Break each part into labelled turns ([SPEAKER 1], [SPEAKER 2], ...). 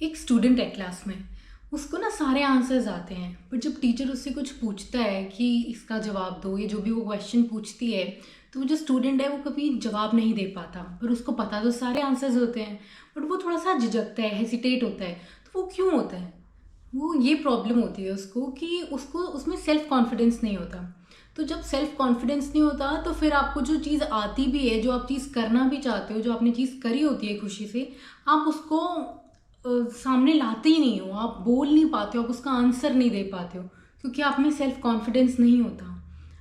[SPEAKER 1] एक स्टूडेंट है क्लास में। उसको ना सारे आंसर्स आते हैं, पर जब टीचर उससे कुछ पूछता है कि इसका जवाब दो, या जो भी वो क्वेश्चन पूछती है, तो वो जो स्टूडेंट है वो कभी जवाब नहीं दे पाता। पर उसको पता तो सारे आंसर्स होते हैं, बट वो थोड़ा सा झिझकता है, हेसिटेट होता है। तो वो क्यों होता है? वो ये प्रॉब्लम होती है उसको कि उसको उसमें सेल्फ कॉन्फिडेंस नहीं होता। तो जब सेल्फ कॉन्फिडेंस नहीं होता तो फिर आपको जो चीज़ आती भी है, जो आप चीज़ करना भी चाहते हो, जो आपने चीज़ करी होती है खुशी से, आप उसको सामने लाते ही नहीं हो, आप बोल नहीं पाते हो, आप उसका आंसर नहीं दे पाते हो, क्योंकि आप में सेल्फ कॉन्फिडेंस नहीं होता।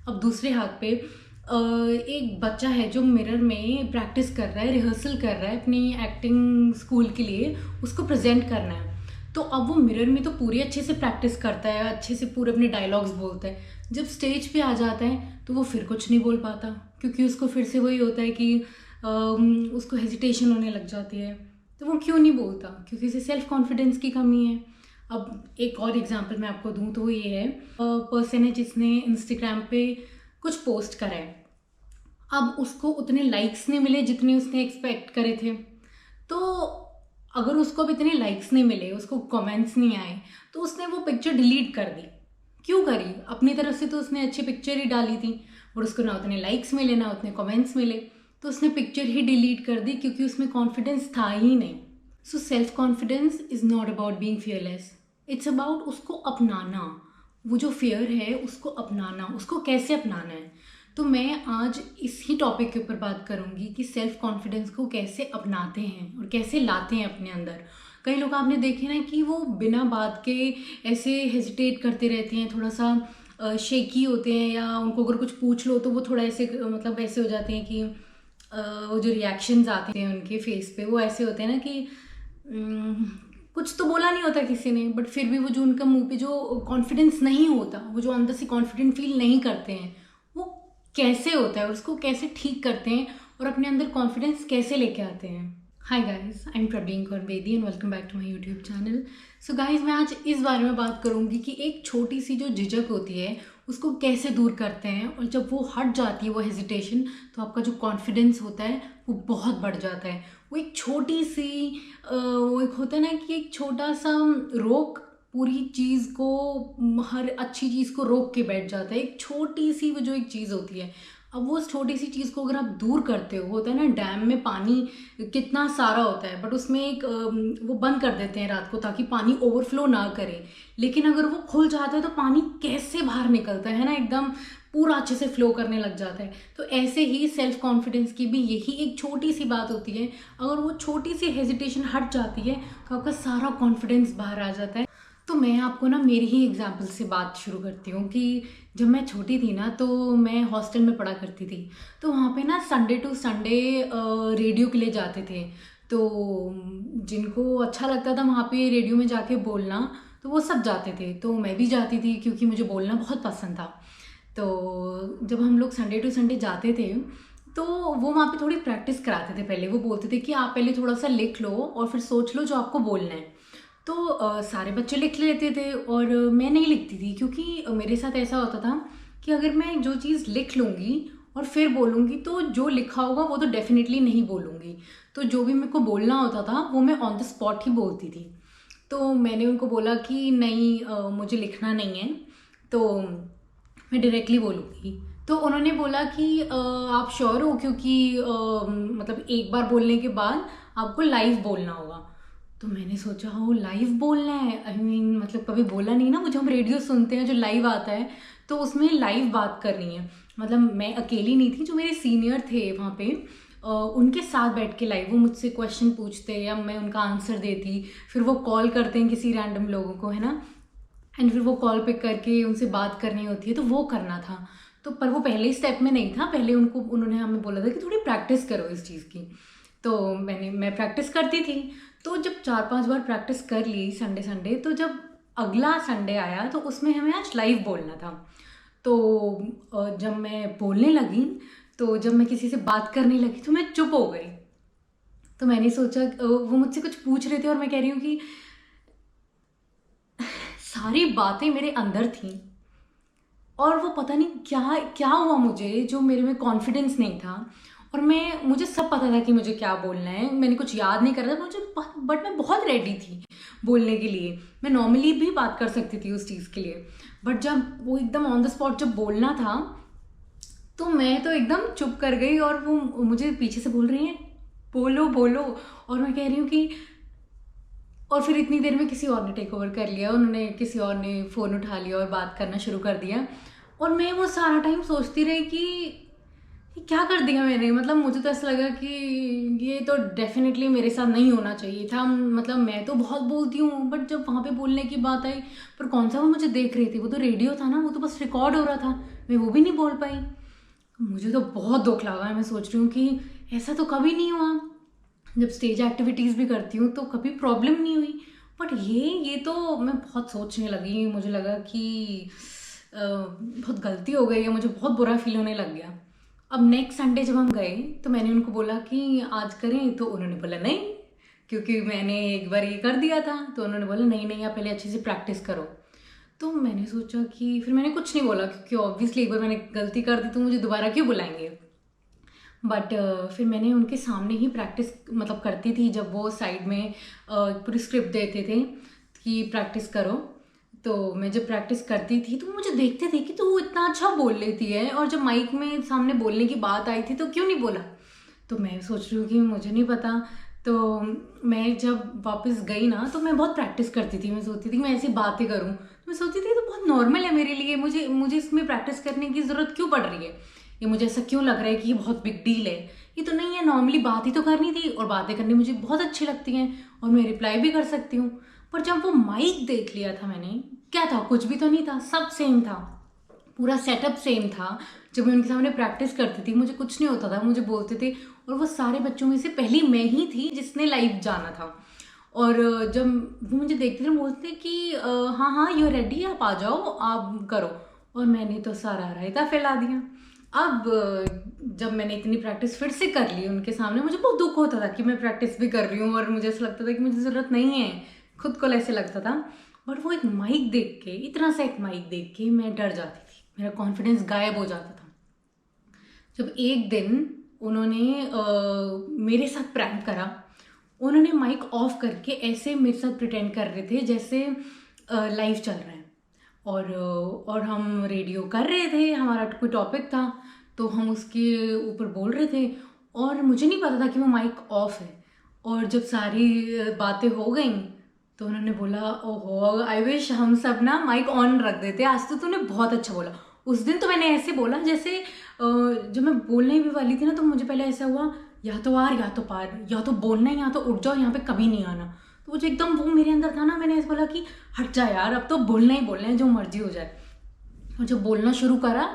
[SPEAKER 1] अब दूसरे हाथ पे एक बच्चा है जो मिरर में प्रैक्टिस कर रहा है, रिहर्सल कर रहा है अपनी एक्टिंग स्कूल के लिए, उसको प्रेजेंट करना है। तो अब वो मिरर में तो पूरी अच्छे से प्रैक्टिस करता है, अच्छे से पूरे अपने डायलॉग्स बोलता है। जब स्टेज पे आ जाता है तो वो फिर कुछ नहीं बोल पाता, क्योंकि उसको फिर से वही होता है कि उसको हेजिटेशन होने लग जाती है। तो वो क्यों नहीं बोलता? क्योंकि उसे सेल्फ कॉन्फिडेंस की कमी है। अब एक और एग्जांपल मैं आपको दूं तो वो ये है, पर्सन है जिसने इंस्टाग्राम पे कुछ पोस्ट करा है। अब उसको उतने लाइक्स नहीं मिले जितने उसने एक्सपेक्ट करे थे। तो अगर उसको अब इतने लाइक्स नहीं मिले, उसको कमेंट्स नहीं आए, तो उसने वो पिक्चर डिलीट कर दी। क्यों करी? अपनी तरफ से तो उसने अच्छी पिक्चर ही डाली थी, और उसको ना उतने लाइक्स मिले ना उतने कमेंट्स मिले, तो उसने पिक्चर ही डिलीट कर दी, क्योंकि उसमें कॉन्फिडेंस था ही नहीं। So self confidence is not about being fearless, it's about उसको अपनाना। वो जो फियर है उसको अपनाना, उसको कैसे अपनाना है। तो मैं आज इसी टॉपिक के ऊपर बात करूंगी कि सेल्फ कॉन्फिडेंस को कैसे अपनाते हैं और कैसे लाते हैं अपने अंदर। कई लोग आपने देखे ना कि वो बिना बात के ऐसे हेजिटेट करते रहते हैं, थोड़ा सा शेकी होते हैं, या उनको अगर कुछ पूछ लो तो वो थोड़ा ऐसे मतलब ऐसे हो जाते हैं कि वो जो रिएक्शंस आते हैं उनके फेस पे वो ऐसे होते हैं ना कि अम, कुछ तो बोला नहीं होता किसी ने, बट फिर भी वो जो उनका मुंह पे जो कॉन्फिडेंस नहीं होता, वो जो अंदर से कॉन्फिडेंट फील नहीं करते हैं, वो कैसे होता है और उसको कैसे ठीक करते हैं और अपने अंदर कॉन्फिडेंस कैसे लेके आते हैं। Hi guys, I am Praveen Kaur Bedi and welcome back to my YouTube channel. So guys, मैं आज इस बारे में बात करूंगी कि एक छोटी सी जो झिझक होती है उसको कैसे दूर करते हैं, और जब वो हट जाती है वो हेजिटेशन, तो आपका जो कॉन्फिडेंस होता है वो बहुत बढ़ जाता है। वो एक छोटी सी वो एक होता है ना कि एक छोटा सा रोक पूरी चीज़ को, हर अच्छी चीज़ को रोक के बैठ जाता है। एक छोटी सी वो जो एक चीज़ होती है, अब वो उस छोटी सी चीज़ को अगर आप दूर करते हो, होता है ना डैम में पानी कितना सारा होता है, बट उसमें एक वो बंद कर देते हैं रात को ताकि पानी ओवरफ्लो ना करे। लेकिन अगर वो खुल जाता है तो पानी कैसे बाहर निकलता है ना, एकदम पूरा अच्छे से फ्लो करने लग जाता है। तो ऐसे ही सेल्फ कॉन्फिडेंस की भी यही एक छोटी सी बात होती है। अगर वो छोटी सी हेजिटेशन हट जाती है तो आपका सारा कॉन्फिडेंस बाहर आ जाता है। तो मैं आपको ना मेरी ही एग्जाम्पल से बात शुरू करती हूँ कि जब मैं छोटी थी ना, तो मैं हॉस्टल में पढ़ा करती थी। तो वहाँ पे ना संडे टू संडे रेडियो के लिए जाते थे। तो जिनको अच्छा लगता था वहाँ पे रेडियो में जाके बोलना, तो वो सब जाते थे, तो मैं भी जाती थी क्योंकि मुझे बोलना बहुत पसंद था। तो जब हम लोग संडे टू संडे जाते थे तो वो वहाँ पे थोड़ी प्रैक्टिस कराते थे। पहले वो बोलते थे कि आप पहले थोड़ा सा लिख लो और फिर सोच लो जो आपको बोलना है। तो सारे बच्चे लिख लेते थे और मैं नहीं लिखती थी, क्योंकि मेरे साथ ऐसा होता था कि अगर मैं जो चीज़ लिख लूँगी और फिर बोलूँगी तो जो लिखा होगा वो तो डेफिनेटली नहीं बोलूँगी। तो जो भी मेरे को बोलना होता था वो मैं ऑन द स्पॉट ही बोलती थी। तो मैंने उनको बोला कि नहीं, मुझे लिखना नहीं है, तो मैं डायरेक्टली बोलूँगी। तो उन्होंने बोला कि आप श्योर हो, क्योंकि मतलब एक बार बोलने के बाद आपको लाइव बोलना होगा। तो मैंने सोचा हो लाइव बोलना है, आई मीन मतलब कभी बोला नहीं ना, वो जो हम रेडियो सुनते हैं जो लाइव आता है, तो उसमें लाइव बात करनी है। मतलब मैं अकेली नहीं थी, जो मेरे सीनियर थे वहाँ पे उनके साथ बैठ के लाइव वो मुझसे क्वेश्चन पूछते या मैं उनका आंसर देती। फिर वो कॉल करते हैं किसी रैंडम लोगों को, है ना, एंड फिर वो कॉल पिक करके उनसे बात करनी होती है, तो वो करना था। तो पर वो पहले स्टेप में नहीं था, पहले उन्होंने हमें बोला था कि थोड़ी प्रैक्टिस करो इस चीज़ की। तो मैं प्रैक्टिस करती थी। तो जब 4-5 बार प्रैक्टिस कर ली संडे संडे, तो जब अगला संडे आया तो उसमें हमें आज लाइव बोलना था। तो जब मैं बोलने लगी, तो जब मैं किसी से बात करने लगी तो मैं चुप हो गई। तो मैंने सोचा वो मुझसे कुछ पूछ रहे थे और मैं कह रही हूँ कि सारी बातें मेरे अंदर थी, और वो पता नहीं क्या क्या हुआ मुझे, जो मेरे में कॉन्फिडेंस नहीं था। और मुझे सब पता था कि मुझे क्या बोलना है, मैंने कुछ याद नहीं कर रहा था मुझे, बट मैं बहुत रेडी थी। बोलने के लिए। मैं नॉर्मली भी बात कर सकती थी उस चीज़ के लिए, बट जब वो एकदम ऑन द स्पॉट जब बोलना था तो मैं तो एकदम चुप कर गई, और वो मुझे पीछे से बोल रही हैं बोलो बोलो, और मैं कह रही हूँ कि, और फिर इतनी देर में किसी और ने टेक ओवर कर लिया, उन्होंने किसी और ने फ़ोन उठा लिया और बात करना शुरू कर दिया। और मैं वो सारा टाइम सोचती रही कि ये क्या कर दिया मैंने। मतलब मुझे तो ऐसा लगा कि ये तो डेफिनेटली मेरे साथ नहीं होना चाहिए था। मतलब मैं तो बहुत बोलती हूँ, बट जब वहाँ पे बोलने की बात आई, पर कौन सा वो मुझे देख रही थी, वो तो रेडियो था ना, वो तो बस रिकॉर्ड हो रहा था, मैं वो भी नहीं बोल पाई। मुझे तो बहुत दुख लगा है। मैं सोच रही हूँ कि ऐसा तो कभी नहीं हुआ, जब स्टेज एक्टिविटीज़ भी करती हूँ तो कभी प्रॉब्लम नहीं हुई, बट ये तो मैं बहुत सोचने लगी। मुझे लगा कि बहुत गलती हो गई है, मुझे बहुत बुरा फील होने लग गया। अब नेक्स्ट संडे जब हम गए तो मैंने उनको बोला कि आज करें, तो उन्होंने बोला नहीं, क्योंकि मैंने एक बार ये कर दिया था। तो उन्होंने बोला नहीं नहीं, आप पहले अच्छे से प्रैक्टिस करो। तो मैंने सोचा कि फिर मैंने कुछ नहीं बोला, क्योंकि ऑब्वियसली एक बार मैंने गलती कर दी तो मुझे दोबारा क्यों बुलाएंगे। बट फिर मैंने उनके सामने ही प्रैक्टिस मतलब करती थी, जब वो साइड में पूरी स्क्रिप्ट देते थे कि प्रैक्टिस करो। तो मैं जब प्रैक्टिस करती थी तो मुझे देखते थे कि तो वो इतना अच्छा बोल लेती है, और जब माइक में सामने बोलने की बात आई थी तो क्यों नहीं बोला। तो मैं सोच रही हूँ कि मुझे नहीं पता। तो मैं जब वापस गई ना तो मैं बहुत प्रैक्टिस करती थी, मैं सोचती थी कि मैं ऐसी बातें करूँ। मैं सोचती थी ये तो बहुत नॉर्मल है मेरे लिए, मुझे मुझे इसमें प्रैक्टिस करने की ज़रूरत क्यों पड़ रही है, ये मुझे ऐसा क्यों लग रहा है कि ये बहुत बिग डील है। ये तो नहीं है, नॉर्मली बात ही तो करनी थी, और बातें करनी मुझे बहुत अच्छी लगती हैं, और मैं रिप्लाई भी कर सकती हूँ। पर जब वो माइक देख लिया था मैंने, क्या था, कुछ भी तो नहीं था, सब सेम था, पूरा सेटअप सेम था। जब मैं उनके सामने प्रैक्टिस करती थी मुझे कुछ नहीं होता था, मुझे बोलते थे, और वो सारे बच्चों में से पहली मैं ही थी जिसने लाइव जाना था। और जब वो मुझे देखते थे बोलते कि हाँ हाँ यू रेडी, आप आ जाओ, आप करो। और मैंने तो सारा रायता फैला दिया। अब जब मैंने इतनी प्रैक्टिस फिर से कर ली उनके सामने, मुझे बहुत दुख होता था कि मैं प्रैक्टिस भी कर रही हूँ, और मुझे ऐसा लगता था कि मुझे ज़रूरत नहीं है, खुद को ऐसे लगता था। बट वो एक माइक देख के, इतना सा एक माइक देख के मैं डर जाती थी, मेरा कॉन्फिडेंस गायब हो जाता था। जब एक दिन उन्होंने मेरे साथ प्रैंक करा, उन्होंने माइक ऑफ करके ऐसे मेरे साथ प्रिटेंड कर रहे थे जैसे लाइव चल रहा है, और हम रेडियो कर रहे थे, हमारा कोई टॉपिक था तो हम उसके ऊपर बोल रहे थे, और मुझे नहीं पता था कि वो माइक ऑफ है। और जब सारी बातें हो गई तो उन्होंने बोला ओहो, आई विश हम सब ना माइक ऑन रख देते, आज तो तूने बहुत अच्छा बोला। उस दिन तो मैंने ऐसे बोला जैसे जब मैं बोलने भी वाली थी ना, तो मुझे पहले ऐसा हुआ, या तो आर या तो पार, या तो बोलना है या तो उठ जाओ, यहाँ पे कभी नहीं आना। तो मुझे एकदम वो मेरे अंदर था ना, मैंने ऐसे बोला कि हट जा यार, अब तो बोलना ही बोलना है, जो मर्जी हो जाए। और जब बोलना शुरू करा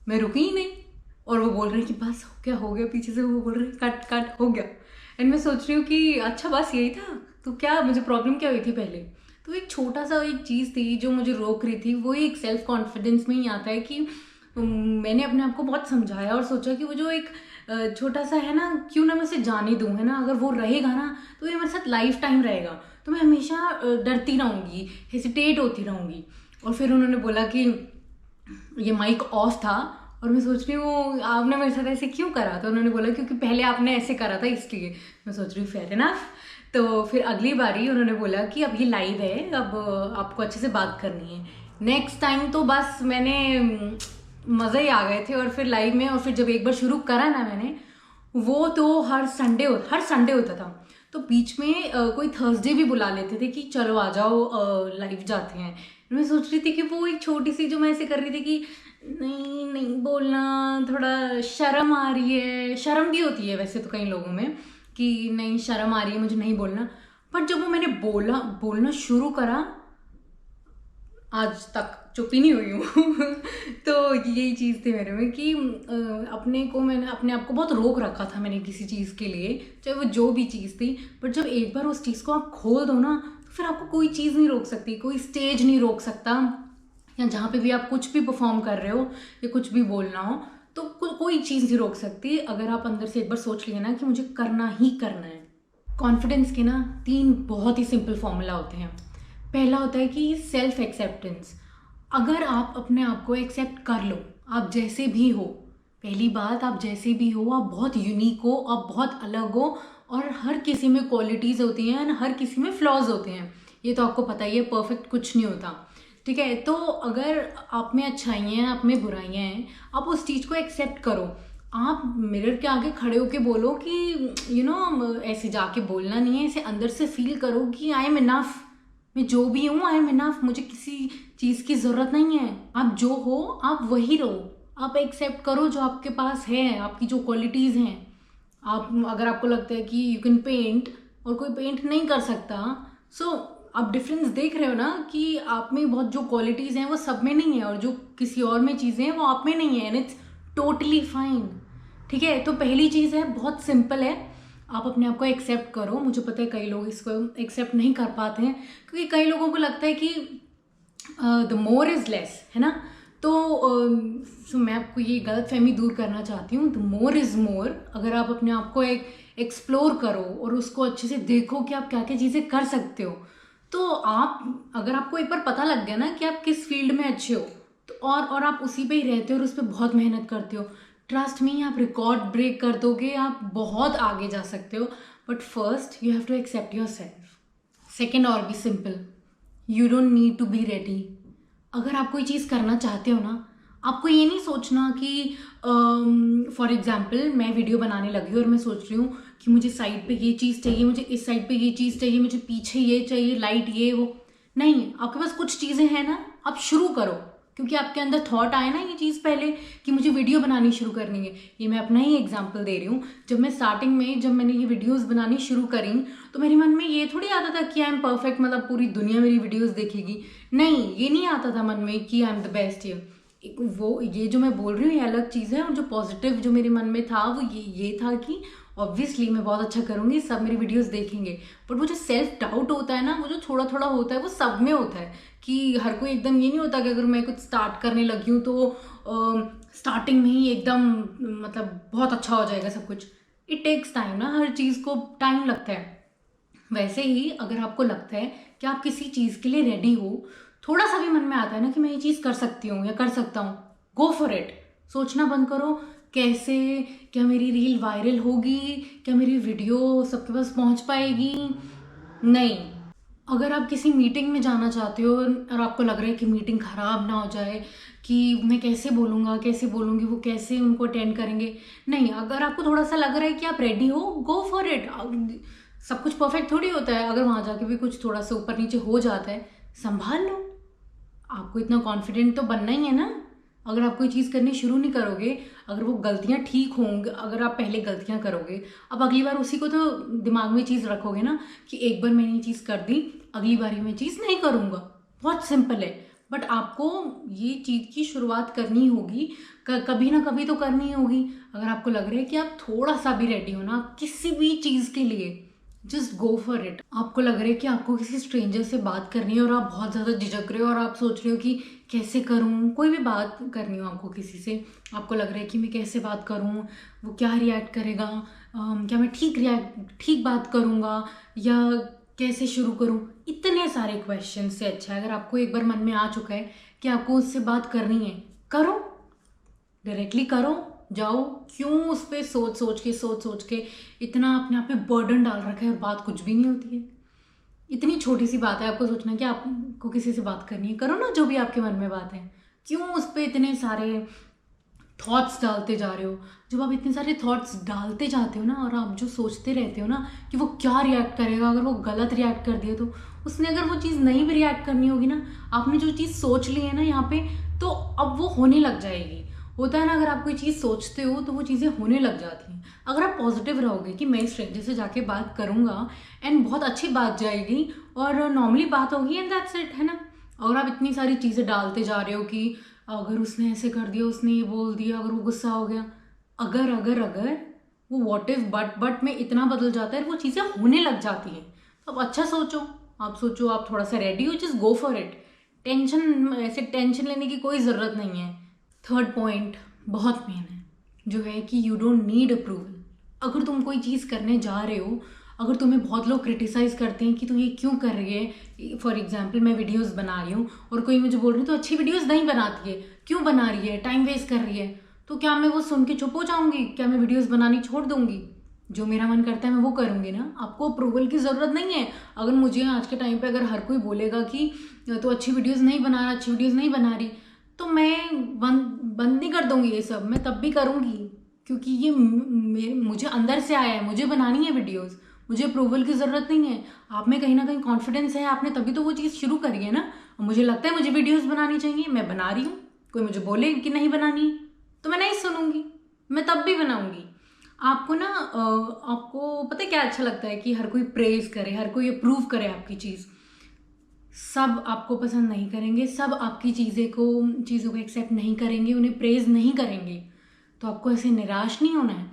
[SPEAKER 1] मैं रुकी ही नहीं, और वो बोल रहे कि बस हो गया, पीछे से वो बोल रहे कट कट हो गया। एंड मैं सोच रही हूँ कि अच्छा बस यही था, तो क्या मुझे प्रॉब्लम क्या हुई थी पहले। तो एक छोटा सा एक चीज़ थी जो मुझे रोक रही थी, वो एक सेल्फ कॉन्फिडेंस में ही आता है कि मैंने अपने आप को बहुत समझाया और सोचा कि वो जो एक छोटा सा है ना, क्यों ना मैं उसे जाने दूँ, है ना, अगर वो रहेगा ना तो ये मेरे साथ लाइफ टाइम रहेगा। तो मैं हमेशा डरती रहूँगी, हेसिटेट होती रहूँगी। और फिर उन्होंने बोला कि ये माइक ऑफ था, और मैं सोच रही हूँ आपने मेरे साथ ऐसे क्यों करा। तो उन्होंने बोला क्योंकि पहले आपने ऐसे करा था इसलिए। मैं सोच रही हूँ फेयर इनफ। तो फिर अगली बारी उन्होंने बोला कि अब ये लाइव है, अब आपको अच्छे से बात करनी है। नेक्स्ट टाइम तो बस मैंने मज़े ही आ गए थे, और फिर लाइव में, और फिर जब एक बार शुरू करा ना मैंने, वो तो हर संडे होता था। तो बीच में कोई थर्सडे भी बुला लेते थे कि चलो आ जाओ लाइव जाते हैं। मैं सोच रही थी कि वो एक छोटी सी जो मैं ऐसे कर रही थी कि नहीं नहीं बोलना, थोड़ा शर्म आ रही है, शर्म भी होती है वैसे तो कई लोगों में कि नहीं शर्म आ रही है मुझे नहीं बोलना। पर जब वो मैंने बोलना शुरू करा, आज तक चुप ही नहीं हुई हूँ। तो यही चीज़ थी मेरे में कि मैंने अपने आप को बहुत रोक रखा था मैंने किसी चीज़ के लिए, चाहे वो जो भी चीज़ थी। बट जब एक बार उस चीज़ को आप खोल दो ना, तो फिर आपको कोई चीज़ नहीं रोक सकती, कोई स्टेज नहीं रोक सकता, या जहाँ पे भी आप कुछ भी परफॉर्म कर रहे हो या कुछ भी बोलना हो, तो कोई चीज़ नहीं रोक सकती, अगर आप अंदर से एक बार सोच लिए ना कि मुझे करना ही करना है। कॉन्फिडेंस के ना 3 बहुत ही सिंपल फॉर्मूला होते हैं। पहला होता है कि सेल्फ एक्सेप्टेंस। अगर आप अपने आप को एक्सेप्ट कर लो, आप जैसे भी हो, पहली बात आप जैसे भी हो, आप बहुत यूनिक हो, आप बहुत अलग हो, और हर किसी में क्वालिटीज़ होती हैं और हर किसी में फ्लॉज होते हैं। ये तो आपको पता ही है, परफेक्ट कुछ नहीं होता, ठीक है। तो अगर आप में अच्छाइयाँ हैं, आप में बुराइयाँ हैं, आप उस चीज़ को एक्सेप्ट करो। आप मिरर के आगे खड़े होके बोलो कि ऐसे जाके बोलना नहीं है, इसे अंदर से फील करो कि आई एम इनफ, मैं जो भी हूँ आई एम इनफ, मुझे किसी चीज़ की ज़रूरत नहीं है। आप जो हो आप वही रहो, आप एक्सेप्ट करो जो आपके पास है, आपकी जो क्वालिटीज़ हैं। अगर आपको लगता है कि यू कैन पेंट और कोई पेंट नहीं कर सकता, सो आप डिफरेंस देख रहे हो ना कि आप में बहुत जो क्वालिटीज़ हैं वो सब में नहीं है, और जो किसी और में चीज़ें हैं वो आप में नहीं है, एंड इट्स टोटली फाइन, ठीक है। तो पहली चीज़ है, बहुत सिंपल है, आप अपने आप को एक्सेप्ट करो। मुझे पता है कई लोग इसको एक्सेप्ट नहीं कर पाते हैं, क्योंकि कई लोगों को लगता है कि द मोर इज़ लेस, है ना। तो मैं आपको ये गलत फहमी दूर करना चाहती हूँ, द मोर इज़ मोर। अगर आप अपने आप को एक्सप्लोर करो और उसको अच्छे से देखो कि आप क्या क्या चीज़ें कर सकते हो, तो अगर आपको एक बार पता लग गया ना कि आप किस फील्ड में अच्छे हो, तो और आप उसी पे ही रहते हो और उस पर बहुत मेहनत करते हो, ट्रस्ट मी, आप रिकॉर्ड ब्रेक कर दोगे, आप बहुत आगे जा सकते हो। But first you have to accept yourself. Second और भी simple, you don't need to be ready. अगर आप कोई चीज़ करना चाहते हो ना, आपको ये नहीं सोचना कि फॉर एग्जाम्पल मैं वीडियो बनाने लगी हूँ और मैं सोच रही हूँ कि मुझे साइड पे ये चीज़ चाहिए, मुझे इस साइड पे ये चीज़ चाहिए, मुझे पीछे ये चाहिए, लाइट ये वो। नहीं, आपके पास कुछ चीज़ें हैं ना, आप शुरू करो, क्योंकि आपके अंदर थॉट आए ना ये चीज़ पहले कि मुझे वीडियो बनानी शुरू करनी है। ये मैं अपना ही एग्जांपल दे रही हूँ। जब मैं स्टार्टिंग में जब मैंने ये वीडियोस बनानी शुरू करी, तो मेरे मन में ये थोड़ी आता था कि आई एम परफेक्ट, मतलब पूरी दुनिया मेरी वीडियोस देखेगी। नहीं, ये नहीं आता था मन में कि आई एम द बेस्ट। ये जो मैं बोल रही हूँ ये अलग चीज़ है, और जो पॉजिटिव जो मेरे मन में था वो ये था कि ऑब्वियसली मैं बहुत अच्छा करूँगी, सब मेरी वीडियोस देखेंगे। बट वो जो सेल्फ डाउट होता है ना, वो जो थोड़ा थोड़ा होता है, वो सब में होता है कि हर कोई एकदम ये नहीं होता कि अगर मैं कुछ स्टार्ट करने लगी हूँ तो स्टार्टिंग में ही एकदम मतलब बहुत अच्छा हो जाएगा सब कुछ। इट टेक्स टाइम ना, हर चीज़ को टाइम लगता है। वैसे ही अगर आपको लगता है कि आप किसी चीज़ के लिए रेडी हो, थोड़ा सा भी मन में आता है ना कि मैं ये चीज़ कर सकती हूँ या कर सकता हूँ, गो फॉर इट। सोचना बंद करो कैसे, क्या मेरी रील वायरल होगी, क्या मेरी वीडियो सबके पास पहुँच पाएगी। नहीं, अगर आप किसी मीटिंग में जाना चाहते हो और आपको लग रहा है कि मीटिंग ख़राब ना हो जाए, कि मैं कैसे बोलूँगा, कैसे बोलूँगी, वो कैसे उनको अटेंड करेंगे, नहीं, अगर आपको थोड़ा सा लग रहा है कि आप रेडी हो, गो फॉर इट। सब कुछ परफेक्ट थोड़ी होता है, अगर वहाँ जाके भी कुछ थोड़ा सा ऊपर नीचे हो जाता है, संभाल लो। आपको इतना कॉन्फिडेंट तो बनना ही है ना। अगर आप कोई चीज़ करनी शुरू नहीं करोगे, अगर वो गलतियाँ ठीक होंगी, अगर आप पहले गलतियाँ करोगे, अब अगली बार उसी को तो दिमाग में चीज़ रखोगे ना कि एक बार मैंने ये चीज़ कर दी, अगली बारी मैं चीज़ नहीं करूँगा। बहुत सिंपल है, बट आपको ये चीज़ की शुरुआत करनी होगी, कभी ना कभी तो करनी होगी। अगर आपको लग रहा है कि आप थोड़ा सा भी रेडी हो ना किसी भी चीज़ के लिए, जस्ट गो फॉर इट। आपको लग रहा है कि आपको किसी स्ट्रेंजर से बात करनी है और आप बहुत ज़्यादा झिझक रहे हो और आप सोच रहे हो कि कैसे करूँ, कोई भी बात करनी हो आपको किसी से, आपको लग रहा है कि मैं कैसे बात करूँ, वो क्या रिएक्ट करेगा, क्या मैं ठीक बात करूँगा या कैसे शुरू करूँ। इतने सारे क्वेश्चन से अच्छा है अगर आपको एक बार मन में आ चुका है कि आपको उससे बात करनी है, करो, डायरेक्टली करो, जाओ। क्यों उस पर सोच सोच के इतना अपने आप पे बर्डन डाल रखा है और बात कुछ भी नहीं होती है। इतनी छोटी सी बात है आपको सोचना कि आपको किसी से बात करनी है, करो ना जो भी आपके मन में बात है। क्यों उस पर इतने सारे थॉट्स डालते जा रहे हो। जब आप इतने सारे थॉट्स डालते जाते हो ना, और आप जो सोचते रहते हो ना कि वो क्या रिएक्ट करेगा, अगर वो गलत रिएक्ट कर दिया तो उसने अगर वो चीज़ नहीं भी रिएक्ट करनी होगी ना, आपने जो चीज़ सोच ली है ना यहाँ पे, तो अब वो होने लग जाएगी। होता है ना, अगर आप कोई चीज़ सोचते हो तो वो चीज़ें होने लग जाती हैं। अगर आप पॉजिटिव रहोगे कि मैं स्ट्रेंजर से जाके बात करूँगा एंड बहुत अच्छी बात जाएगी और नॉर्मली बात होगी एंड दैट्स इट, है ना। अगर आप इतनी सारी चीज़ें डालते जा रहे हो कि अगर उसने ऐसे कर दिया, उसने ये बोल दिया, अगर वो गुस्सा हो गया, अगर वो व्हाट इफ बट में इतना बदल जाता है, वो चीज़ें होने लग जाती हैं। तो अब अच्छा सोचो, आप थोड़ा सा रेडी हो, just go for it. Tension लेने की कोई ज़रूरत नहीं है। थर्ड पॉइंट बहुत मेन है, जो है कि यू डोंट नीड अप्रूवल। अगर तुम कोई चीज़ करने जा रहे हो, अगर तुम्हें बहुत लोग क्रिटिसाइज़ करते हैं कि तू ये क्यों कर रही है, फॉर एग्जांपल मैं वीडियोस बना रही हूँ और कोई मुझे बोल रही है तो अच्छी वीडियोस नहीं बनाती है, क्यों बना रही है, टाइम वेस्ट कर रही है, तो क्या मैं वो सुन के चुप हो जाऊँगी? क्या मैं वीडियोस बनानी छोड़ दूँगी? जो मेरा मन करता है मैं वो करूँगी ना। आपको अप्रूवल की ज़रूरत नहीं है। अगर मुझे आज के टाइम पे अगर हर कोई बोलेगा कि तो अच्छी वीडियोस नहीं बना रहा, अच्छी वीडियोस नहीं बना रही, तो मैं बंद नहीं कर दूँगी ये सब, मैं तब भी करूँगी, क्योंकि ये मुझे अंदर से आया है, मुझे बनानी है वीडियोस, मुझे अप्रूवल की ज़रूरत नहीं है। आप में कहीं ना कहीं कॉन्फिडेंस है, आपने तभी तो वो चीज़ शुरू करी है ना। और मुझे लगता है मुझे वीडियोस बनानी चाहिए, मैं बना रही हूँ। कोई मुझे बोले कि नहीं बनानी तो मैं नहीं सुनूंगी, मैं तब भी बनाऊंगी। आपको ना आपको पता है क्या अच्छा लगता है कि हर कोई प्रेज करे, हर कोई अप्रूव करे आपकी चीज़। सब आपको पसंद नहीं करेंगे, सब आपकी चीज़ों को एक्सेप्ट नहीं करेंगे, उन्हें प्रेज नहीं करेंगे। तो आपको ऐसे निराश नहीं होना है,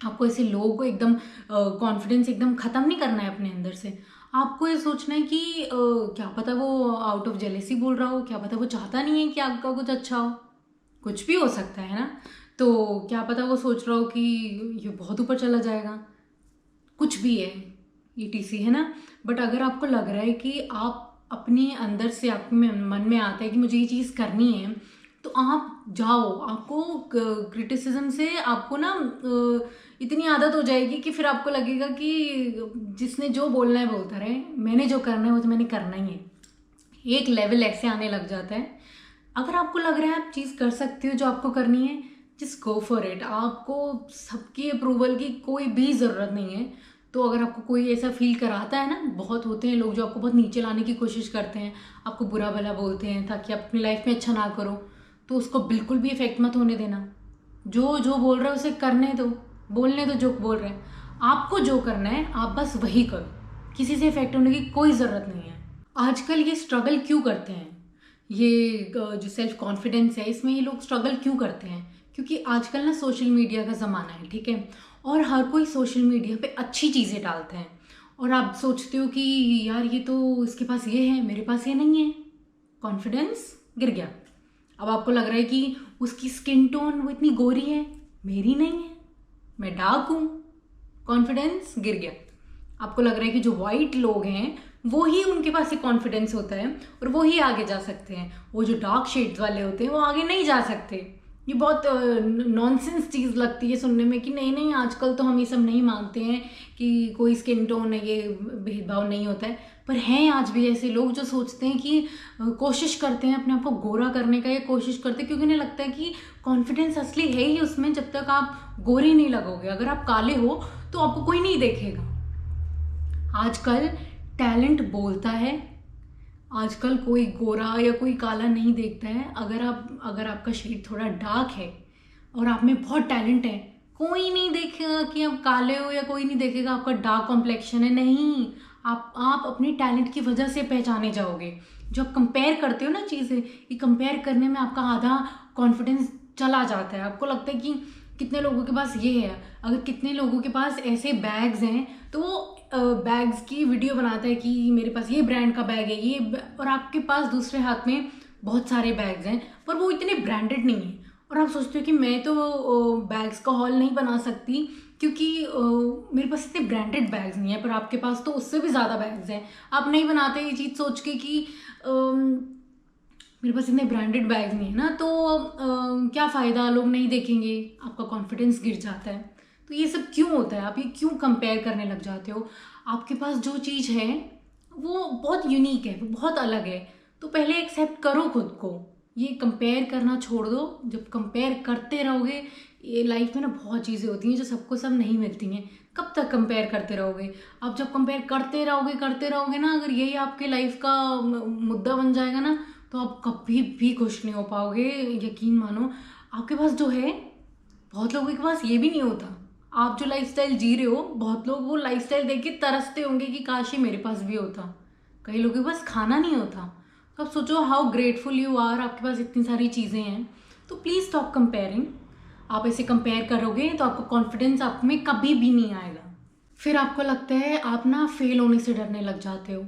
[SPEAKER 1] आपको ऐसे लोगों को एकदम कॉन्फिडेंस एकदम ख़त्म नहीं करना है अपने अंदर से। आपको ये सोचना है कि क्या पता वो आउट ऑफ जेलेसी बोल रहा हो, क्या पता वो चाहता नहीं है कि आपका कुछ अच्छा हो, कुछ भी हो सकता है ना। तो क्या पता वो सोच रहा हो कि ये बहुत ऊपर चला जाएगा, कुछ भी है, ETC है ना। बट अगर आपको लग रहा है कि आप अपने अंदर से आपके मन में आता है कि मुझे ये चीज़ करनी है, तो आप जाओ। आपको क्रिटिसिज्म से आपको ना इतनी आदत हो जाएगी कि फिर आपको लगेगा कि जिसने जो बोलना है बोलता रहे, मैंने जो करना है वो तो मैंने करना ही है। एक लेवल ऐसे आने लग जाता है। अगर आपको लग रहा है आप चीज़ कर सकते हो जो आपको करनी है, जस्ट गो फॉर इट। आपको सबकी अप्रूवल की कोई भी ज़रूरत नहीं है। तो अगर आपको कोई ऐसा फील कराता है ना, बहुत होते हैं लोग जो आपको बहुत नीचे लाने की कोशिश करते हैं, आपको बुरा भला बोलते हैं ताकि आप अपनी लाइफ में अच्छा ना करो, तो उसको बिल्कुल भी इफेक्ट मत होने देना। जो जो बोल रहा है उसे करने दो, बोलने दो जो बोल रहे हैं। आपको जो करना है आप बस वही करो, किसी से इफेक्ट होने की कोई ज़रूरत नहीं है। आजकल ये स्ट्रगल क्यों करते हैं, ये जो सेल्फ कॉन्फिडेंस है इसमें ये लोग स्ट्रगल क्यों करते हैं? क्योंकि आजकल ना सोशल मीडिया का ज़माना है, ठीक है, और हर कोई सोशल मीडिया पे अच्छी चीज़ें डालते हैं, और आप सोचते हो कि यार ये तो इसके पास ये है, मेरे पास ये नहीं है, कॉन्फिडेंस गिर गया। अब आपको लग रहा है कि उसकी स्किन टोन वो इतनी गोरी है, मेरी नहीं है, मैं डार्क हूँ, कॉन्फिडेंस गिर गया। आपको लग रहा है कि जो वाइट लोग हैं वो ही उनके पास एक कॉन्फिडेंस होता है और वो ही आगे जा सकते हैं, वो जो डार्क शेड्स वाले होते हैं वो आगे नहीं जा सकते। ये बहुत नॉनसेंस चीज़ लगती है सुनने में कि नहीं नहीं आजकल तो हम ये सब नहीं मानते हैं कि कोई स्किन टोन है, ये भेदभाव नहीं होता है। पर हैं आज भी ऐसे लोग जो सोचते हैं कि कोशिश करते हैं अपने आप को गोरा करने का, ये कोशिश करते हैं क्योंकि उन्हें लगता है कि कॉन्फिडेंस असली है ही उसमें जब तक आप गोरे नहीं लगोगे। अगर आप काले हो तो आपको कोई नहीं देखेगा। आजकल टैलेंट बोलता है, आजकल कोई गोरा या कोई काला नहीं देखता है। अगर आपका शेड थोड़ा डार्क है और आप में बहुत टैलेंट है, कोई नहीं देखेगा कि आप काले हो, या कोई नहीं देखेगा आपका डार्क कॉम्प्लेक्शन है। नहीं, आप अपने टैलेंट की वजह से पहचाने जाओगे। जो आप कंपेयर करते हो ना चीज़ें, ये कंपेयर करने में आपका आधा कॉन्फिडेंस चला जाता है। आपको लगता है कि कितने लोगों के पास ये है, अगर कितने लोगों के पास ऐसे बैग्स हैं तो वो बैग्स की वीडियो बनाता है कि मेरे पास ये ब्रांड का बैग है ये, और आपके पास दूसरे हाथ में बहुत सारे बैग्स हैं पर वो इतने ब्रांडेड नहीं है। और आप सोचते हो कि मैं तो बैग्स का हॉल नहीं बना सकती क्योंकि मेरे पास इतने ब्रांडेड बैग्स नहीं है, पर आपके पास तो उससे भी ज़्यादा बैग्स हैं। आप नहीं बनाते ये चीज़ सोच के कि मेरे पास इतने ब्रांडेड बैग्स नहीं है ना, तो क्या फ़ायदा, लोग नहीं देखेंगे, आपका कॉन्फिडेंस गिर जाता है। तो ये सब क्यों होता है? आप ये क्यों कंपेयर करने लग जाते हो? आपके पास जो चीज़ है वो बहुत यूनिक है, वो बहुत अलग है, तो पहले एक्सेप्ट करो खुद को। ये कंपेयर करना छोड़ दो। जब कंपेयर करते रहोगे, ये लाइफ में ना बहुत चीज़ें होती हैं जो सबको सब नहीं मिलती हैं। कब तक कंपेयर करते रहोगे? आप जब कंपेयर करते रहोगे ना, अगर यही आपके लाइफ का मुद्दा बन जाएगा ना, तो आप कभी भी खुश नहीं हो पाओगे। यकीन मानो, आपके पास जो है, बहुत लोगों के पास ये भी नहीं होता। आप जो लाइफस्टाइल जी रहे हो, बहुत लोग वो लाइफस्टाइल देख के तरसते होंगे कि काश ये मेरे पास भी होता। कई लोगों के पास खाना नहीं होता। तो आप सोचो हाउ ग्रेटफुल यू आर, आपके पास इतनी सारी चीज़ें हैं। तो प्लीज़ स्टॉप कंपेयरिंग। आप ऐसे कंपेयर करोगे तो आपका कॉन्फिडेंस आप में कभी भी नहीं आएगा। फिर आपको लगता है आप ना फेल होने से डरने लग जाते हो,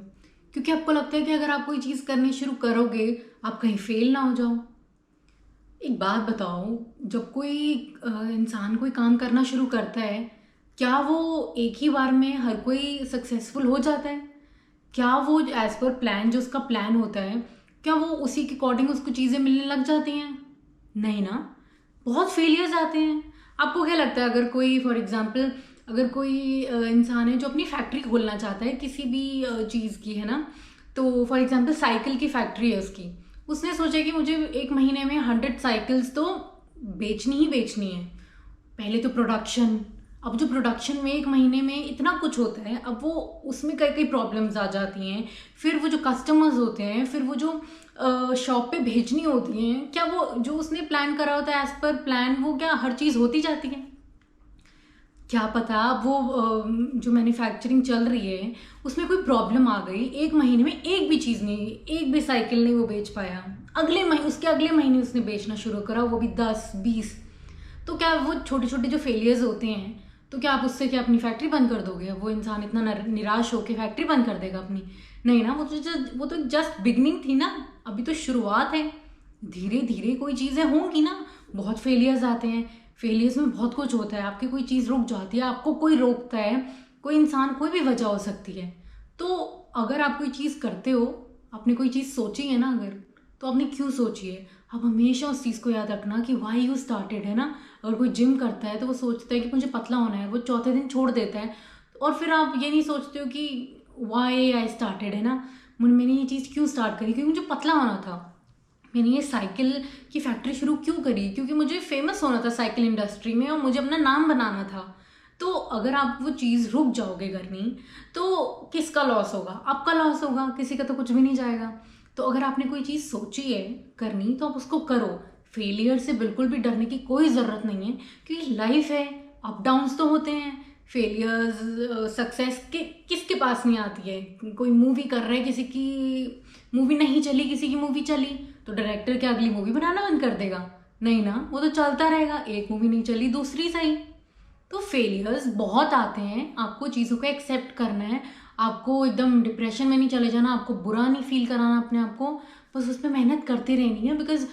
[SPEAKER 1] क्योंकि आपको लगता है कि अगर आप कोई चीज़ करनी शुरू करोगे आप कहीं फेल ना हो जाओ। एक बात बताओ, जब कोई इंसान कोई काम करना शुरू करता है, क्या वो एक ही बार में हर कोई सक्सेसफुल हो जाता है? क्या वो एज पर प्लान, जो उसका प्लान होता है, क्या वो उसी के अकॉर्डिंग उसको चीज़ें मिलने लग जाती हैं? नहीं ना, बहुत फेलियर्स आते हैं। आपको क्या लगता है, अगर कोई फॉर एग्जांपल अगर कोई इंसान है जो अपनी फैक्ट्री खोलना चाहता है किसी भी चीज़ की, है ना, तो फॉर एग्जांपल साइकिल की फैक्ट्री है उसकी। उसने सोचा कि मुझे एक महीने में 100 साइकिल्स तो बेचनी ही बेचनी है। पहले तो प्रोडक्शन, अब जो प्रोडक्शन में एक महीने में इतना कुछ होता है, अब वो उसमें कई कई प्रॉब्लम्स आ जाती हैं। फिर वो जो कस्टमर्स होते हैं, फिर वो जो शॉप पे भेजनी होती हैं, क्या वो जो उसने प्लान करा होता है एज पर प्लान, वो क्या हर चीज़ होती जाती है? क्या पता वो जो मैन्युफैक्चरिंग चल रही है उसमें कोई प्रॉब्लम आ गई, एक महीने में एक भी चीज़ नहीं, एक भी साइकिल नहीं वो बेच पाया। अगले महीने, उसके अगले महीने उसने बेचना शुरू करा, वो भी 10-20। तो क्या वो छोटे छोटे जो फेलियर्स होते हैं, तो क्या आप उससे क्या अपनी फैक्ट्री बंद कर दोगे? वो इंसान इतना निराश होकर फैक्ट्री बंद कर देगा अपनी? नहीं ना, वो तो जस्ट बिगनिंग थी ना, अभी तो शुरुआत है। धीरे धीरे कोई चीज़ें होंगी ना। बहुत फेलियर्स आते हैं, फेलियर्स में बहुत कुछ होता है। आपकी कोई चीज़ रुक जाती है, आपको कोई रोकता है, कोई इंसान, कोई भी वजह हो सकती है। तो अगर आप कोई चीज़ करते हो, आपने कोई चीज़ सोची है ना अगर, तो आपने क्यों सोची है, आप हमेशा उस चीज़ को याद रखना कि वाई यू स्टार्टेड, है ना। अगर कोई जिम करता है तो वो सोचता है कि मुझे पतला होना है, वो चौथे दिन छोड़ देता है। और फिर आप ये नहीं सोचते हो कि वाई आई स्टार्टेड, है ना, मैंने ये चीज़ क्यों स्टार्ट करी, क्योंकि मुझे पतला होना था। मैंने ये साइकिल की फैक्ट्री शुरू क्यों करी, क्योंकि मुझे फेमस होना था साइकिल इंडस्ट्री में और मुझे अपना नाम बनाना था। तो अगर आप वो चीज़ रुक जाओगे करनी, तो किसका लॉस होगा? आपका लॉस होगा, किसी का तो कुछ भी नहीं जाएगा। तो अगर आपने कोई चीज़ सोची है करनी, तो आप उसको करो। फेलियर से बिल्कुल भी डरने की कोई ज़रूरत नहीं है, क्योंकि लाइफ है, अप डाउन्स तो होते हैं। फेलियर्स, सक्सेस किसके पास नहीं आती है? कोई मूवी कर रहा है, किसी की मूवी नहीं चली, किसी की मूवी चली, तो डायरेक्टर क्या अगली मूवी बनाना बंद कर देगा? नहीं ना, वो तो चलता रहेगा। एक मूवी नहीं चली, दूसरी सही। तो फेलियर्स बहुत आते हैं, आपको चीज़ों को एक्सेप्ट करना है। आपको एकदम डिप्रेशन में नहीं चले जाना, आपको बुरा नहीं फील कराना अपने आप को, बस उस पर मेहनत करते रहनी है। बिकॉज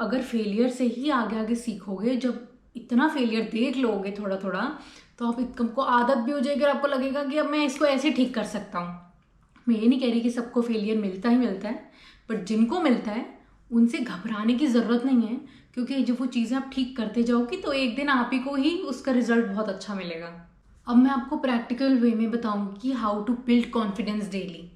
[SPEAKER 1] अगर फेलियर से ही आगे आगे सीखोगे, जब इतना फेलियर देख लोगे थोड़ा थोड़ा, तो आप को आदत भी हो जाएगी और आपको लगेगा कि अब मैं इसको ऐसे ठीक कर सकता हूँ। मैं ये नहीं कह रही कि सबको फेलियर मिलता ही मिलता है, बट जिनको मिलता है उनसे घबराने की ज़रूरत नहीं है, क्योंकि जब वो चीज़ें आप ठीक करते जाओगी तो एक दिन आप ही को ही उसका रिजल्ट बहुत अच्छा मिलेगा। अब मैं आपको प्रैक्टिकल वे में बताऊंगी कि how to build confidence daily.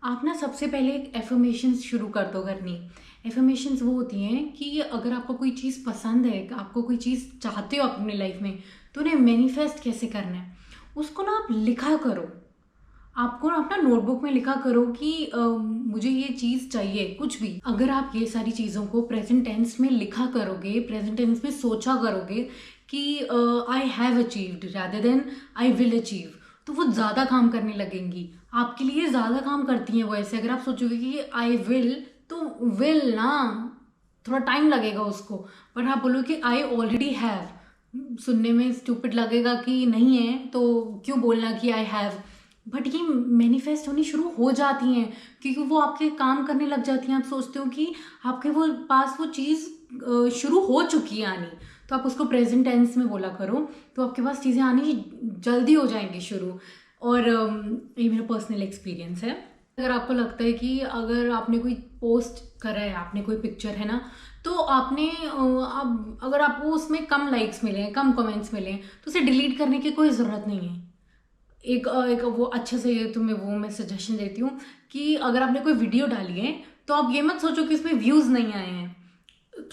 [SPEAKER 1] आप ना सबसे पहले एक एफर्मेशंस शुरू कर दो करनी। एफर्मेशंस वो होती हैं कि अगर आपको कोई चीज़ पसंद है, आपको कोई चीज़ चाहते हो अपनी लाइफ में, तो उन्हें मैनिफेस्ट कैसे करना है उसको ना आप लिखा करो। आपको ना अपना नोटबुक में लिखा करो कि मुझे ये चीज़ चाहिए, कुछ भी। अगर आप ये सारी चीज़ों को प्रेजेंट टेंस में लिखा करोगे, प्रेजेंट टेंस में सोचा करोगे कि I have achieved rather than I will achieve, तो वो ज़्यादा काम करने लगेंगी, आपके लिए ज़्यादा काम करती हैं वो। ऐसे अगर आप सोचोगे कि आई विल, तो विल ना थोड़ा टाइम लगेगा उसको, बट आप बोलो कि आई ऑलरेडी हैव, सुनने में स्टूपिड लगेगा कि नहीं है तो क्यों बोलना कि आई हैव, बट ये मैनिफेस्ट होनी शुरू हो जाती हैं, क्योंकि वो आपके काम करने लग जाती हैं। आप सोचते हो कि आपके वो पास वो चीज़ शुरू हो चुकी है आनी, तो आप उसको प्रेजेंट टेंस में बोला करो, तो आपके पास चीज़ें आनी जल्दी हो जाएंगी शुरू। और ये मेरा पर्सनल एक्सपीरियंस है। अगर आपको लगता है कि अगर आपने कोई पोस्ट करा है, आपने कोई पिक्चर, है ना, तो आपने अब अगर आपको उसमें कम लाइक्स मिले, कम कमेंट्स मिले, तो उसे डिलीट करने की कोई ज़रूरत नहीं है। एक वो अच्छे से तुम्हें वो मैं सजेशन देती हूँ कि अगर आपने कोई वीडियो डाली है, तो आप ये मत सोचो कि उसमें व्यूज़ नहीं आए हैं,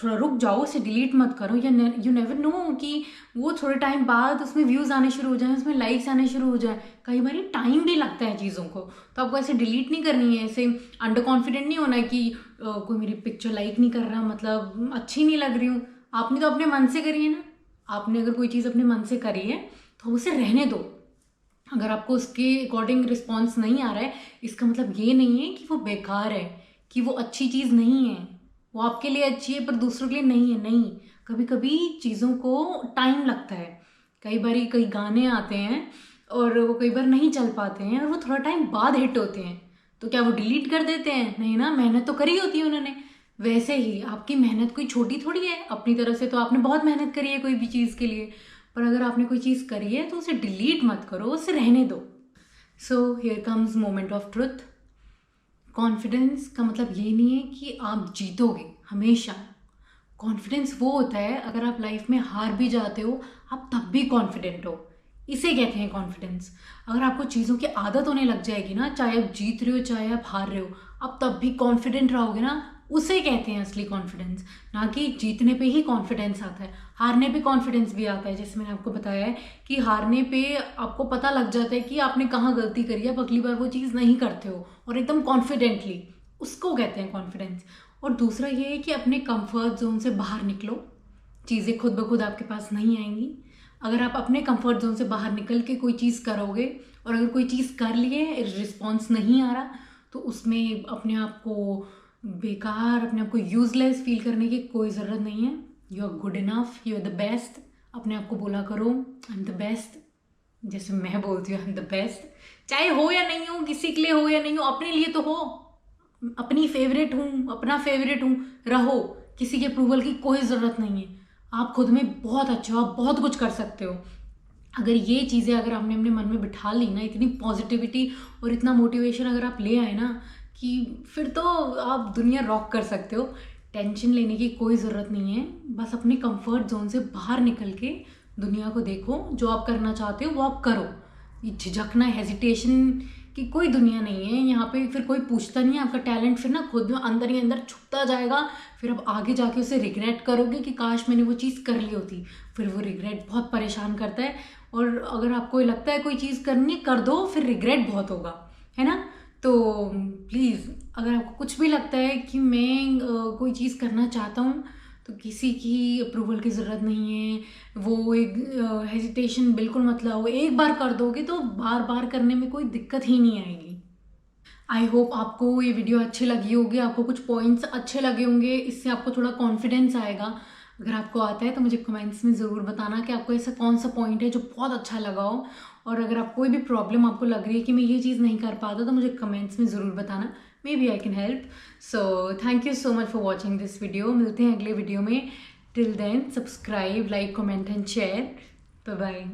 [SPEAKER 1] थोड़ा रुक जाओ, उसे डिलीट मत करो। या यू नेवर नो कि वो थोड़े टाइम बाद उसमें व्यूज़ आने शुरू हो जाए, उसमें लाइक्स आने शुरू हो जाए। कई बार टाइम भी लगता है चीज़ों को, तो आपको ऐसे डिलीट नहीं करनी है। ऐसे अंडर कॉन्फिडेंट नहीं होना है कि कोई मेरी पिक्चर लाइक नहीं कर रहा, मतलब अच्छी नहीं लग रही हूँ। आपने तो अपने मन से करी है ना। आपने अगर कोई चीज़ अपने मन से करी है तो उसे रहने दो। अगर आपको उसके अकॉर्डिंग रिस्पॉन्स नहीं आ रहा है, इसका मतलब ये नहीं है कि वो बेकार है, कि वो अच्छी चीज़ नहीं है। वो आपके लिए अच्छी है पर दूसरों के लिए नहीं है। नहीं, कभी कभी चीज़ों को टाइम लगता है। कई बार कई गाने आते हैं और वो कई बार नहीं चल पाते हैं और वो थोड़ा टाइम बाद हिट होते हैं, तो क्या वो डिलीट कर देते हैं? नहीं ना, मेहनत तो करी होती है उन्होंने। वैसे ही आपकी मेहनत कोई छोटी थोड़ी है, अपनी तरफ से तो आपने बहुत मेहनत करी है कोई भी चीज़ के लिए। पर अगर आपने कोई चीज़ करी है तो उसे डिलीट मत करो, उसे रहने दो। So here comes moment of truth. Confidence का मतलब ये नहीं है कि आप जीतोगे हमेशा। कॉन्फिडेंस वो होता है अगर आप लाइफ में हार भी जाते हो, आप तब भी कॉन्फिडेंट हो इसे कहते हैं कॉन्फिडेंस। अगर आपको चीज़ों की आदत होने लग जाएगी ना, चाहे आप जीत रहे हो चाहे आप हार रहे हो, आप तब भी कॉन्फिडेंट रहोगे ना, उसे कहते हैं असली कॉन्फिडेंस। ना कि जीतने पे ही कॉन्फिडेंस आता है, हारने पे कॉन्फिडेंस भी आता है। जैसे मैंने आपको बताया है कि हारने पे आपको पता लग जाता है कि आपने कहाँ गलती करी है, आप अगली बार वो चीज़ नहीं करते हो और एकदम कॉन्फिडेंटली, उसको कहते हैं कॉन्फिडेंस। और दूसरा ये है कि अपने कंफर्ट जोन से बाहर निकलो, चीज़ें खुद ब खुद आपके पास नहीं आएंगी। अगर आप अपने कंफर्ट जोन से बाहर निकल के कोई चीज़ करोगे और अगर कोई चीज़ कर लिए, रिस्पॉन्स नहीं आ रहा, तो उसमें अपने आप को बेकार, अपने आप को यूजलेस फील करने की कोई ज़रूरत नहीं है। You are good enough, you are the best. अपने आप को बोला करो आई एम द बेस्ट, जैसे मैं बोलती हूँ आई एम द बेस्ट। चाहे हो या नहीं हो, किसी के लिए हो या नहीं हो, अपने लिए तो हो। अपनी फेवरेट हूँ, अपना फेवरेट हूँ, रहो। किसी के अप्रूवल की कोई ज़रूरत नहीं है। आप खुद में बहुत अच्छे हो, आप बहुत कुछ कर सकते हो। अगर ये चीज़ें अगर आपने अपने मन में बिठा ली ना, इतनी पॉजिटिविटी और इतना मोटिवेशन अगर आप ले आए ना, कि फिर तो आप दुनिया रॉक कर सकते हो। टेंशन लेने की कोई ज़रूरत नहीं है। बस अपने कंफर्ट जोन से बाहर निकल के दुनिया को देखो, जो आप करना चाहते हो वो आप करो। ये झिझकना, हेजिटेशन की कोई दुनिया नहीं है यहाँ पे। फिर कोई पूछता नहीं है, आपका टैलेंट फिर ना खुद में अंदर ही अंदर छुपता जाएगा। फिर आप आगे जाके उसे रिग्रेट करोगे कि काश मैंने वो चीज़ कर ली होती। फिर वो रिग्रेट बहुत परेशान करता है। और अगर आपको लगता है कोई चीज़ करनी, कर दो, फिर रिग्रेट बहुत होगा, है ना। तो प्लीज़, अगर आपको कुछ भी लगता है कि मैं कोई चीज़ करना चाहता हूँ, तो किसी की अप्रूवल की ज़रूरत नहीं है। वो एक हेजिटेशन बिल्कुल मत लाओ। एक बार कर दोगे तो बार बार करने में कोई दिक्कत ही नहीं आएगी। आई होप आपको ये वीडियो अच्छी लगी होगी, आपको कुछ पॉइंट्स अच्छे लगे होंगे, इससे आपको थोड़ा कॉन्फिडेंस आएगा। अगर आपको आता है तो मुझे कमेंट्स में ज़रूर बताना कि आपको ऐसा कौन सा पॉइंट है जो बहुत अच्छा लगा हो। और अगर आप कोई भी प्रॉब्लम आपको लग रही है कि मैं ये चीज़ नहीं कर पाता, तो मुझे कमेंट्स में ज़रूर बताना, maybe I can help. So thank you so much for watching this video. मिलते हैं अगले वीडियो में। Till then, subscribe, like, comment and share. Bye bye.